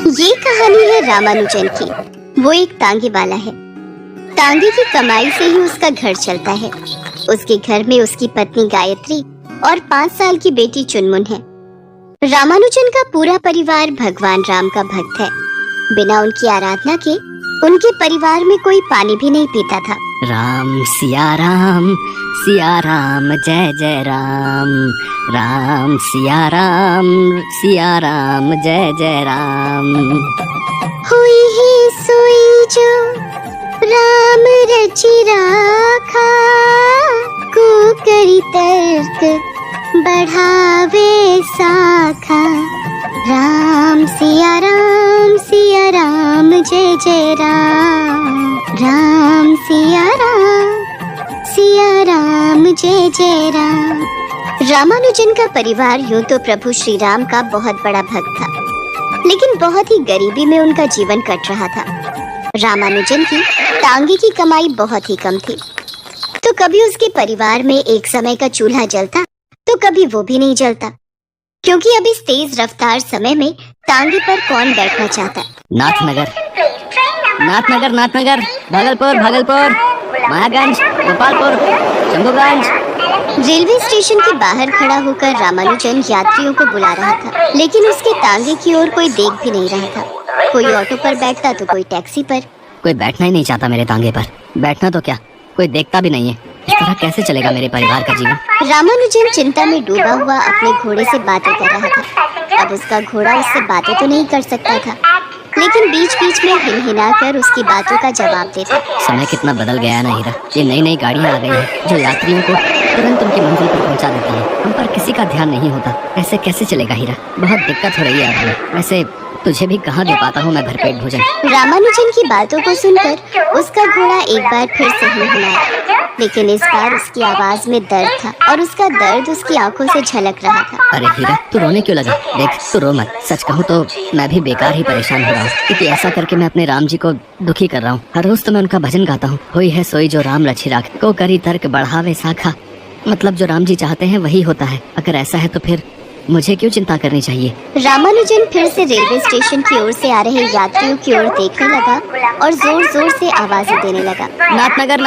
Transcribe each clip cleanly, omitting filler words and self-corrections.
ये कहानी है रामानुजन की। वो एक तांगे वाला है। तांगे की कमाई से ही उसका घर चलता है। उसके घर में उसकी पत्नी गायत्री और 5 साल की बेटी चुनमुन है। रामानुजन का पूरा परिवार भगवान राम का भक्त है। बिना उनकी आराधना के उनके परिवार में कोई पानी भी नहीं पीता था। राम सिया राम जय जय राम। राम सिया राम जय जय राम। हुई है सोई जो राम रचि राखा, को करी तर्क बढ़ावे साखा। राम सिया राम जय जय राम। राम सिया राम जय जय राम। रामानुजन का परिवार यूं तो प्रभु श्री राम का बहुत बड़ा भक्त था, लेकिन बहुत ही गरीबी में उनका जीवन कट रहा था। रामानुजन की तांगे की कमाई बहुत ही कम थी, तो कभी उसके परिवार में एक समय का चूल्हा जलता तो कभी वो भी नहीं जलता, क्योंकि अब इस तेज रफ्तार समय में तांगे पर कौन बैठना चाहता। नाथनगर, भागलपुर, महागंज, गोपालपुर, शंभुगंज। रेलवे स्टेशन के बाहर खड़ा होकर रामानुजन यात्रियों को बुला रहा था, लेकिन उसके तांगे की ओर कोई देख भी नहीं रहा था। कोई ऑटो पर बैठता तो कोई टैक्सी पर। कोई बैठना ही नहीं चाहता मेरे तांगे पर। बैठना तो क्या, कोई देखता भी नहीं है। इस तरह कैसे चलेगा मेरे परिवार का जीवन। रामानुजन चिंता में डूबा हुआ अपने घोड़े से बातें कर रहा था। अब उसका घोड़ा उससे बातें तो नहीं कर सकता था, लेकिन बीच बीच में हिनहिना कर उसकी बातों का जवाब देता। समय कितना बदल गया है ना हीरा। ये नई नई गाड़ियाँ आ गई हैं जो यात्रियों को तुरंत उनकी मंजिल पर पहुंचा देती हैं। हम पर किसी का ध्यान नहीं होता। ऐसे कैसे चलेगा हीरा। बहुत दिक्कत हो रही है अब। वैसे तुझे भी कहाँ दे पाता हूँ मैं भरपेट भोजन। रामानुजन की बातों को सुनकर उसका घोड़ा एक बार फिर से हिनहिनाया, लेकिन इस बार उसकी आवाज में दर्द था और उसका दर्द उसकी आंखों से झलक रहा था। अरे हीरा, तू रोने क्यों लगा? देख, तू रो मत। सच कहूँ तो मैं भी बेकार ही परेशान हो रहा हूँ, क्योंकि ऐसा करके मैं अपने राम जी को दुखी कर रहा हूँ। हर रोज तो मैं उनका भजन गाता हूँ, हुई है सोई जो राम रचि राख, को करी तर्क बढ़ावे साखा। मतलब जो राम जी चाहते हैं वही होता है। अगर ऐसा है तो फिर मुझे क्यों चिंता करनी चाहिए। रामानुजन फिर से रेलवे स्टेशन की ओर से आ रहे यात्रियों की ओर देखने लगा और जोर जोर से आवाजें देने लगा। नाथनगर,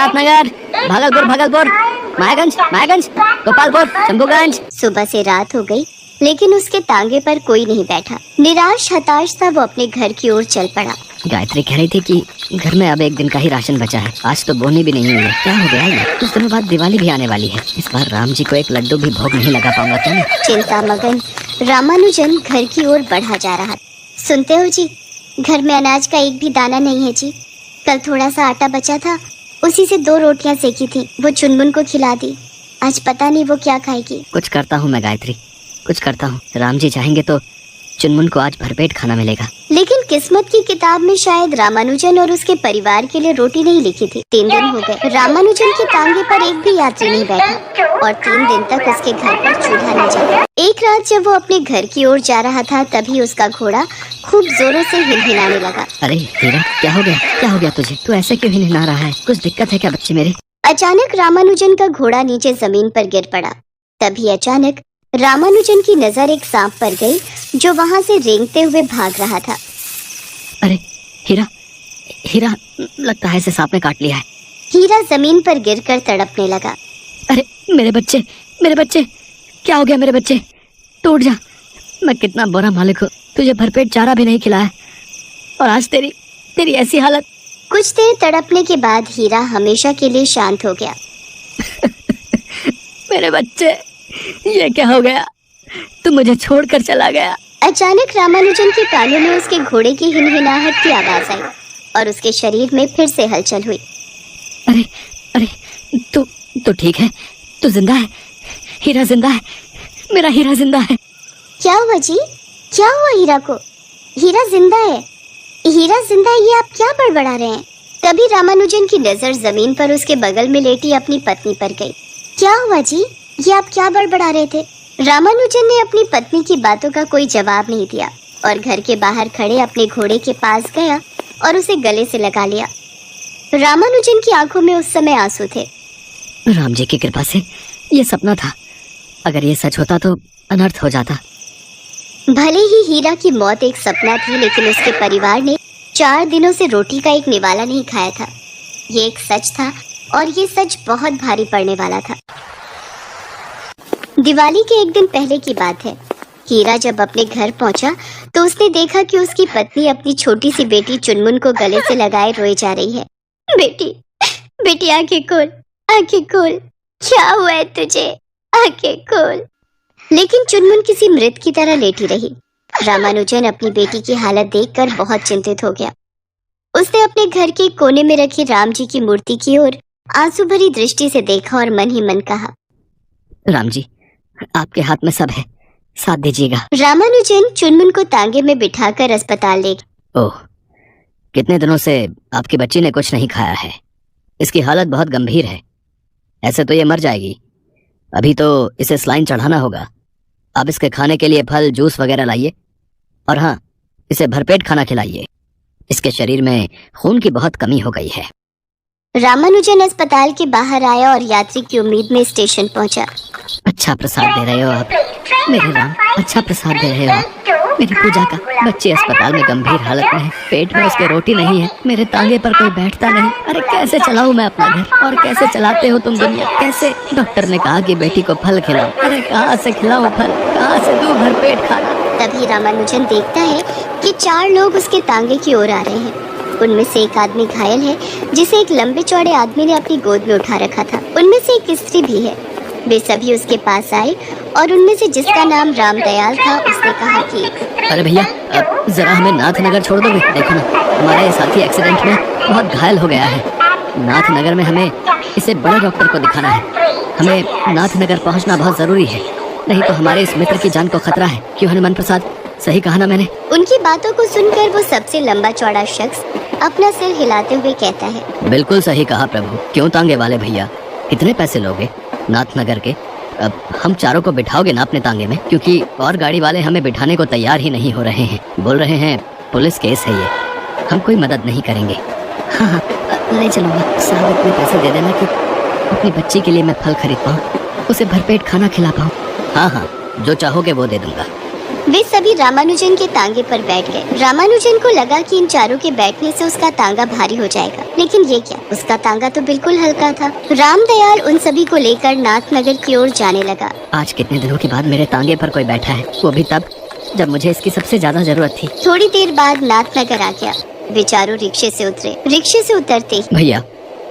भागलपुर, महागंज, गोपालपुर, शंभुगंज। सुबह से रात हो गई, लेकिन उसके तांगे पर कोई नहीं बैठा। निराश हताश सा वो अपने घर की ओर चल पड़ा। गायत्री कह रही थी कि घर में अब एक दिन का ही राशन बचा है। आज तो बोनी भी नहीं हुई है। क्या हो गया है? कुछ दिनों बाद दिवाली भी आने वाली है। इस बार राम जी को एक लड्डू भी भोग नहीं लगा पाऊंगा क्या मैं? चिंता मगन रामानुजन घर की ओर बढ़ा जा रहा। सुनते हो जी, घर में अनाज का एक भी दाना नहीं है जी। कल थोड़ा सा आटा बचा था, उसी से 2 रोटियां सेकी थी, वो चुनमुन को खिला दी। आज पता नहीं वो क्या खाएगी। कुछ करता हूँ मैं गायत्री, कुछ करता हूँ। राम जी चाहेंगे तो चुनमुन को आज भरपेट खाना मिलेगा। लेकिन किस्मत की किताब में शायद रामानुजन और उसके परिवार के लिए रोटी नहीं लिखी थी। 3 दिन हो गए, रामानुजन के तांगे पर एक भी यात्री नहीं बैठा और 3 दिन तक उसके घर पर चूल्हा नहीं जला। एक रात जब वो अपने घर की ओर जा रहा था, तभी उसका घोड़ा खूब जोरों से हिलहिलाने लगा। अरे हीरा, क्या हो गया तुझे? तू ऐसे क्यों हिलहिला रहा है? कुछ दिक्कत है क्या बच्चे मेरे? अचानक रामानुजन का घोड़ा नीचे जमीन पर गिर पड़ा। तभी अचानक रामानुजन की नजर एक सांप पर गई जो वहां से रेंगते हुए भाग रहा था। अरे हीरा, लगता है इसे सांप ने काट लिया है। हीरा जमीन पर गिरकर तड़पने लगा। अरे मेरे बच्चे, क्या हो गया मेरे बच्चे? टूट जा। मैं कितना बुरा मालिक हूँ, तुझे भरपेट चारा भी नहीं खिलाया और आज तेरी ऐसी हालत। कुछ देर तड़पने के बाद हीरा हमेशा के लिए शांत हो गया। मेरे बच्चे, ये क्या हो गया? तू मुझे छोड़कर चला गया। अचानक रामानुजन के कानों में उसके घोड़े की हिनहिनाहट की आवाज आई और उसके शरीर में फिर से हलचल हुई। अरे तू ठीक है? तू जिंदा है? हीरा जिंदा है? मेरा हीरा जिंदा है? क्या हुआ जी? क्या हुआ हीरा को? हीरा जिंदा है, ये आप क्या बड़बड़ा रहे हैं? तभी रामानुजन की नजर जमीन पर उसके बगल में लेटी अपनी पत्नी पर गई। क्या हुआ जी? ये आप क्या बड़बड़ा रहे थे? रामानुजन ने अपनी पत्नी की बातों का कोई जवाब नहीं दिया और घर के बाहर खड़े अपने घोड़े के पास गया और उसे गले से लगा लिया। रामानुजन की आंखों में उस समय आंसू थे। राम जी की कृपा से ये सपना था। अगर ये सच होता तो अनर्थ हो जाता। भले ही हीरा की मौत एक सपना थी, लेकिन उसके परिवार ने 4 दिनों से रोटी का एक निवाला नहीं खाया था। ये एक सच था और ये सच बहुत भारी पड़ने वाला था। दिवाली के एक दिन पहले की बात है। हीरा जब अपने घर पहुंचा तो उसने देखा कि उसकी पत्नी अपनी छोटी सी बेटी चुनमुन को गले से लगाए रोए जा रही है। बेटी, बेटी आंखें खोल, आंखें खोल, क्या हुआ है तुझे, आंखें खोल। लेकिन चुनमुन किसी मृत की तरह लेटी रही। रामानुजन अपनी बेटी की हालत देखकर बहुत चिंतित हो गया। उसने अपने घर के कोने में रखी राम जी की मूर्ति की ओर आंसू भरी दृष्टि से देखा और मन ही मन कहा, राम जी, आपके हाथ में सब है, साथ दीजिएगा। रामानुजन चुनमुन को तांगे में बिठाकर अस्पताल ले गए। ओह, कितने दिनों से आपकी बच्ची ने कुछ नहीं खाया है। इसकी हालत बहुत गंभीर है, ऐसे तो ये मर जाएगी। अभी तो इसे सलाइन चढ़ाना होगा। आप इसके खाने के लिए फल, जूस वगैरह लाइए, और हाँ, इसे भरपेट खाना खिलाइए। इसके शरीर में खून की बहुत कमी हो गई है। रामानुजन अस्पताल के बाहर आया और यात्री की उम्मीद में स्टेशन पहुंचा। अच्छा प्रसाद दे रहे हो आप, मेरे राम, अच्छा प्रसाद दे रहे हो आप। मेरी पूजा का बच्चे अस्पताल में गंभीर हालत में है, पेट में उसके रोटी नहीं है, मेरे तांगे पर कोई बैठता नहीं। अरे कैसे चलाऊं मैं अपना घर, और कैसे चलाते हो तुम दुनिया, कैसे? डॉक्टर ने कहा कि बेटी को फल खिलाओ। अरे कहाँ से खिलाऊं फल, कहाँ से दूं भरपेट खाना? तभी रामानुजन देखता है कि 4 लोग उसके तांगे की ओर आ रहे हैं। उनमें से एक आदमी घायल है, जिसे एक लंबे चौड़े आदमी ने अपनी गोद में उठा रखा था। उनमें से एक स्त्री भी है। वे सभी उसके पास आए और उनमें से जिसका नाम रामदयाल था, उसने कहा कि अरे भैया, जरा हमें नाथनगर छोड़ दोगे? देखो ना, हमारा ये साथी एक्सीडेंट में बहुत घायल हो गया है। नाथनगर में हमें इसे बड़े डॉक्टर को दिखाना है। हमें नाथनगर पहुंचना बहुत जरूरी है, नहीं तो हमारे इस मित्र की जान को खतरा है। क्यों हनुमान प्रसाद, सही कहा ना मैंने? उनकी बातों को सुनकर वो सबसे लंबा चौड़ा शख्स अपना सिर हिलाते हुए कहता है, बिल्कुल सही कहा प्रभु। क्यों तांगे वाले भैया, कितने पैसे लोगे नाथनगर के? अब हम चारों को बिठाओगे ना अपने तांगे में? क्योंकि और गाड़ी वाले हमें बिठाने को तैयार ही नहीं हो रहे हैं। बोल रहे हैं पुलिस केस है ये, हम कोई मदद नहीं करेंगे। हाँ हाँ, ले चलूंगा। साहब इतने पैसे दे देना कि अपनी बच्ची के लिए मैं फल खरीद पाऊँ, उसे भरपेट खाना खिला पाऊँ। हाँ हाँ, जो चाहोगे वो दे दूंगा। वे सभी रामानुजन के तांगे पर बैठ गए। रामानुजन को लगा कि इन चारों के बैठने से उसका तांगा भारी हो जाएगा, लेकिन ये क्या, उसका तांगा तो बिल्कुल हल्का था। रामदयाल उन सभी को लेकर नाथनगर की ओर जाने लगा। आज कितने दिनों के बाद मेरे तांगे पर कोई बैठा है, वो भी तब जब मुझे इसकी सबसे ज्यादा जरूरत थी। थोड़ी देर बाद नाथनगर आ गया। वे चारों रिक्शे से उतरे। रिक्शे से उतरते ही, भैया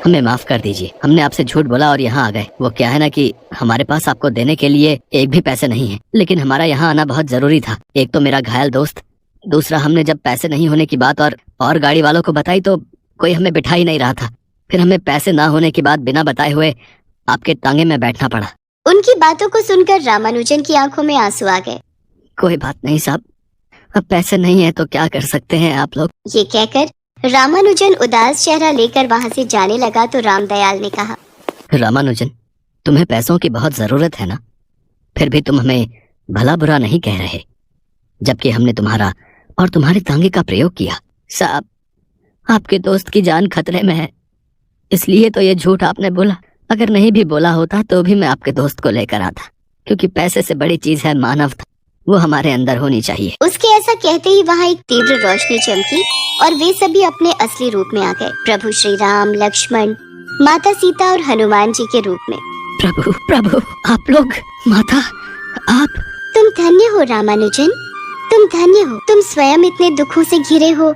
हमें माफ कर दीजिए, हमने आपसे झूठ बोला और यहाँ आ गए। वो क्या है ना कि हमारे पास आपको देने के लिए एक भी पैसे नहीं है, लेकिन हमारा यहाँ आना बहुत जरूरी था। एक तो मेरा घायल दोस्त, दूसरा हमने जब पैसे नहीं होने की बात और गाड़ी वालों को बताई तो कोई हमें बिठा ही नहीं रहा था। फिर हमें पैसे ना होने की बात बिना बताए हुए आपके तांगे में बैठना पड़ा। उनकी बातों को सुनकर रामानुजन की आंखों में आंसू आ गए। कोई बात नहीं साहब, अब पैसे नहीं है तो क्या कर सकते हैं आप लोग। ये कहकर रामानुजन उदास चेहरा लेकर वहाँ से जाने लगा तो रामदयाल ने कहा, रामानुजन, तुम्हें पैसों की बहुत जरूरत है ना, फिर भी तुम हमें भला बुरा नहीं कह रहे, जबकि हमने तुम्हारा और तुम्हारे तांगे का प्रयोग किया। साहब, आपके दोस्त की जान खतरे में है, इसलिए तो ये झूठ आपने बोला। अगर नहीं भी बोला होता तो भी मैं आपके दोस्त को लेकर आता, क्योंकि पैसे से बड़ी चीज है मानवता, वो हमारे अंदर होनी चाहिए। उसके ऐसा कहते ही वहाँ एक तीव्र रोशनी चमकी और वे सभी अपने असली रूप में आ गए। प्रभु श्री राम, लक्ष्मण, माता सीता और हनुमान जी के रूप में। प्रभु प्रभु, आप लोग, माता, आप। तुम धन्य हो रामानुजन, तुम धन्य हो। तुम स्वयं इतने दुखों से घिरे हो,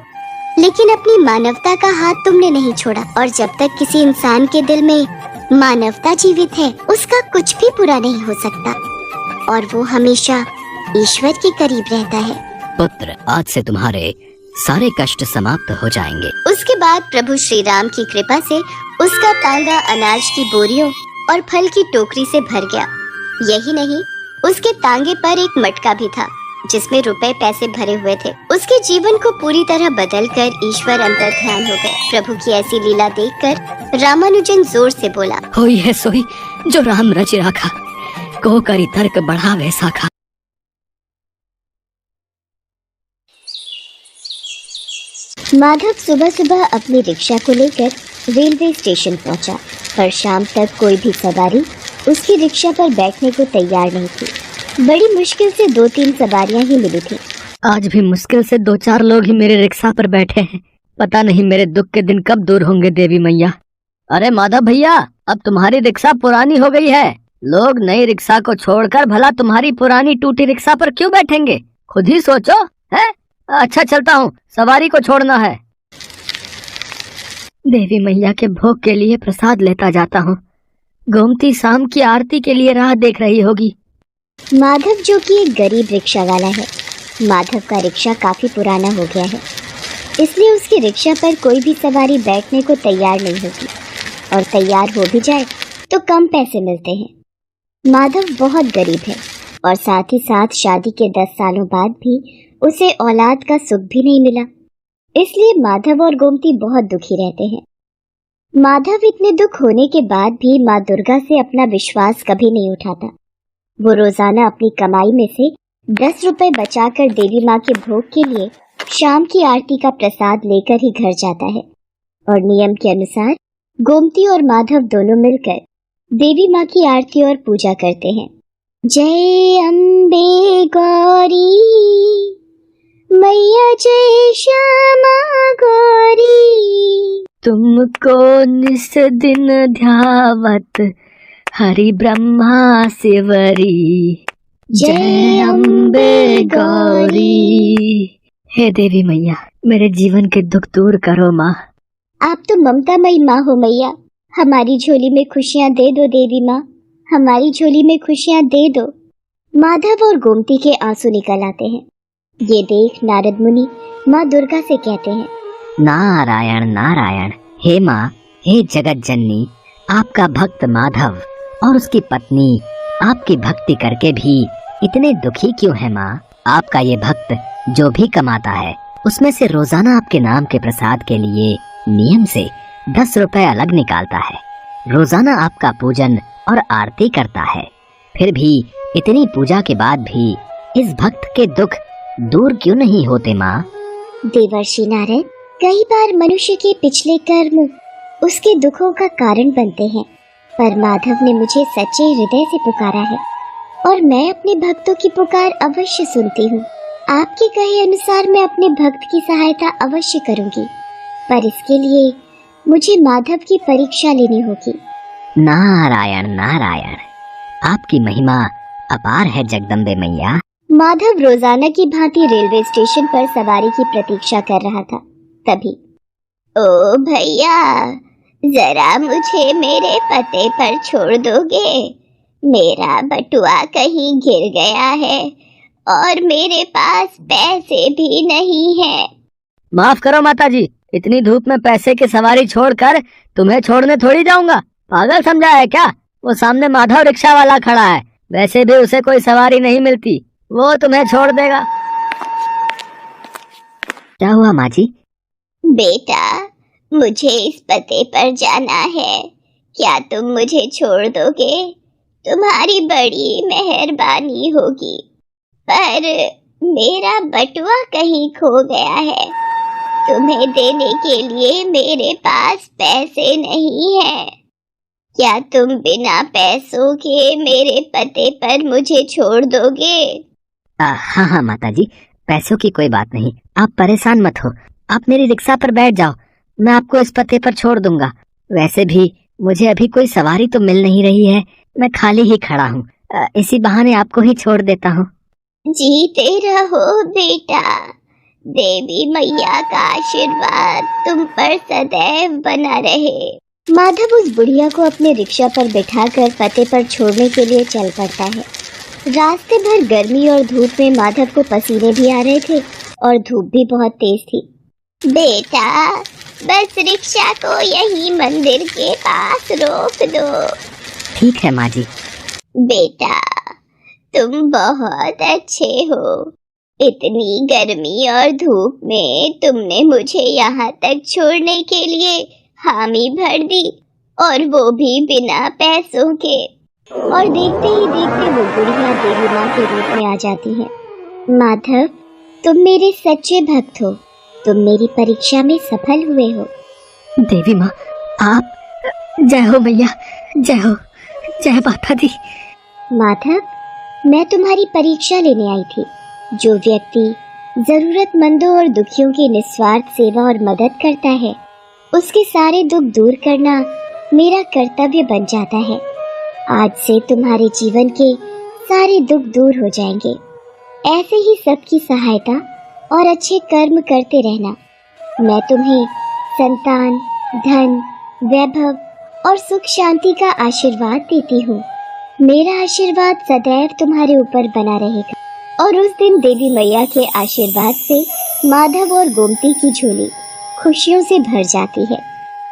लेकिन अपनी मानवता का हाथ तुमने नहीं छोड़ा। और जब तक किसी इंसान के दिल में मानवता जीवित है, उसका कुछ भी बुरा नहीं हो सकता, और वो हमेशा ईश्वर के करीब रहता है। पुत्र, आज से तुम्हारे सारे कष्ट समाप्त हो जाएंगे। उसके बाद प्रभु श्री राम की कृपा से उसका तांगा अनाज की बोरियों और फल की टोकरी से भर गया। यही नहीं, उसके तांगे पर एक मटका भी था जिसमें रुपए पैसे भरे हुए थे। उसके जीवन को पूरी तरह बदलकर ईश्वर अंतर ध्यान हो गए। प्रभु की ऐसी लीला देखकर रामानुजन जोर से बोला, होई है सोई जो राम रच राखा, को करी तर्क बढ़ावे साखा। माधव सुबह सुबह अपनी रिक्शा को लेकर रेलवे स्टेशन पहुंचा, पर शाम तक कोई भी सवारी उसकी रिक्शा पर बैठने को तैयार नहीं थी। बड़ी मुश्किल से 2-3 सवारियां ही मिली थी। आज भी मुश्किल से 2-4 लोग ही मेरे रिक्शा पर बैठे हैं। पता नहीं मेरे दुख के दिन कब दूर होंगे देवी मैया। अरे माधव भैया, अब तुम्हारी रिक्शा पुरानी हो गई है। लोग नई रिक्शा को छोड़कर भला तुम्हारी पुरानी टूटी रिक्शा पर क्यों बैठेंगे? खुद ही सोचो। है? अच्छा चलता हूँ, सवारी को छोड़ना है। देवी मैया के भोग के लिए प्रसाद लेता जाता हूँ। गोमती शाम की आरती के लिए राह देख रही होगी। माधव जो कि एक गरीब रिक्शा वाला है, माधव का रिक्शा काफी पुराना हो गया है, इसलिए उसकी रिक्शा पर कोई भी सवारी बैठने को तैयार नहीं होती, और तैयार हो भी जाए तो कम पैसे मिलते हैं। माधव बहुत गरीब है और साथ ही साथ शादी के 10 सालों बाद भी उसे औलाद का सुख भी नहीं मिला, इसलिए माधव और गोमती बहुत दुखी रहते हैं। माधव इतने दुख होने के बाद भी माँ दुर्गा से अपना विश्वास कभी नहीं उठाता। वो रोजाना अपनी कमाई में से 10 रुपए बचाकर देवी माँ के भोग के लिए शाम की आरती का प्रसाद लेकर ही घर जाता है, और नियम के अनुसार गोमती और माधव दोनों मिलकर देवी माँ की आरती और पूजा करते हैं। जय अम्बे गौरी मैया, जय श्यामा गौरी, तुमको निस दिन ध्यावत हरि ब्रह्मा शिवरी, जय अम्बे गौरी। हे देवी मैया, मेरे जीवन के दुख दूर करो माँ। आप तो ममतामयी माँ हो मैया, हमारी झोली में खुशियाँ दे दो देवी माँ, हमारी झोली में खुशियाँ दे दो। माधव और गोमती के आंसू निकल आते हैं। ये देख नारद मुनि माँ दुर्गा से कहते हैं, नारायण नारायण। हे माँ, हे जगत जननी, आपका भक्त माधव और उसकी पत्नी आपकी भक्ति करके भी इतने दुखी क्यों है माँ? आपका ये भक्त जो भी कमाता है उसमें से रोजाना आपके नाम के प्रसाद के लिए नियम से 10 रुपए अलग निकालता है। रोजाना आपका पूजन और आरती करता है, फिर भी इतनी पूजा के बाद भी इस भक्त के दुख दूर क्यों नहीं होते माँ? देवर्षि नारद, कई बार मनुष्य के पिछले कर्म उसके दुखों का कारण बनते हैं, पर माधव ने मुझे सच्चे हृदय से पुकारा है और मैं अपने भक्तों की पुकार अवश्य सुनती हूँ। आपके कहे अनुसार मैं अपने भक्त की सहायता अवश्य करूँगी, पर इसके लिए मुझे माधव की परीक्षा लेनी होगी। नारायण नारायण, आपकी महिमा अपार है जगदम्बे मैया। माधव रोजाना की भांति रेलवे स्टेशन पर सवारी की प्रतीक्षा कर रहा था। तभी, ओ भैया, जरा मुझे मेरे पते पर छोड़ दोगे? मेरा बटुआ कहीं गिर गया है और मेरे पास पैसे भी नहीं है। माफ करो माताजी, इतनी धूप में पैसे की सवारी छोड़कर तुम्हें छोड़ने थोड़ी जाऊंगा। पागल समझा है क्या? वो सामने माधव रिक्शा वाला खड़ा है, वैसे भी उसे कोई सवारी नहीं मिलती, वो तुम्हें छोड़ देगा। क्या हुआ माँ जी? बेटा, मुझे इस पते पर जाना है, क्या तुम मुझे छोड़ दोगे? तुम्हारी बड़ी मेहरबानी होगी, पर मेरा बटुआ कहीं खो गया है। तुम्हें देने के लिए मेरे पास पैसे नहीं है। क्या तुम बिना पैसों के मेरे पते पर मुझे छोड़ दोगे? हाँ हाँ माताजी, पैसों की कोई बात नहीं, आप परेशान मत हो। आप मेरी रिक्शा पर बैठ जाओ, मैं आपको इस पते पर छोड़ दूंगा। वैसे भी मुझे अभी कोई सवारी तो मिल नहीं रही है, मैं खाली ही खड़ा हूँ, इसी बहाने आपको ही छोड़ देता हूँ। जीते रहो बेटा, देवी मैया का आशीर्वाद तुम पर सदैव बना रहे। माधव उस बुढ़िया को अपने रिक्शा पर बिठाकर पते पर छोड़ने के लिए चल पड़ता है। रास्ते भर गर्मी और धूप में माधव को पसीने भी आ रहे थे और धूप भी बहुत तेज थी। बेटा, बस रिक्शा को यही मंदिर के पास रोक दो। ठीक है माँ जी। बेटा, तुम बहुत अच्छे हो। इतनी गर्मी और धूप में तुमने मुझे यहाँ तक छोड़ने के लिए हामी भर दी, और वो भी बिना पैसों के। और देखते ही देखते वो बुढ़िया देवी माँ के रूप में आ जाती है। माधव, तुम मेरे सच्चे भक्त हो, तुम मेरी परीक्षा में सफल हुए हो। देवी माँ, आप जय हो मैया, जय हो, जय माता दी। माधव, मैं तुम्हारी परीक्षा लेने आई थी। जो व्यक्ति जरूरतमंदों और दुखियों की निस्वार्थ सेवा और मदद करता है, उसके सारे दुख दूर करना मेरा कर्तव्य बन जाता है। आज से तुम्हारे जीवन के सारे दुख दूर हो जाएंगे। ऐसे ही सबकी सहायता और अच्छे कर्म करते रहना। मैं तुम्हें संतान, धन, वैभव और सुख शांति का आशीर्वाद देती हूँ। मेरा आशीर्वाद सदैव तुम्हारे ऊपर बना रहेगा। और उस दिन देवी मैया के आशीर्वाद से माधव और गोमती की झोली खुशियों से भर जाती है।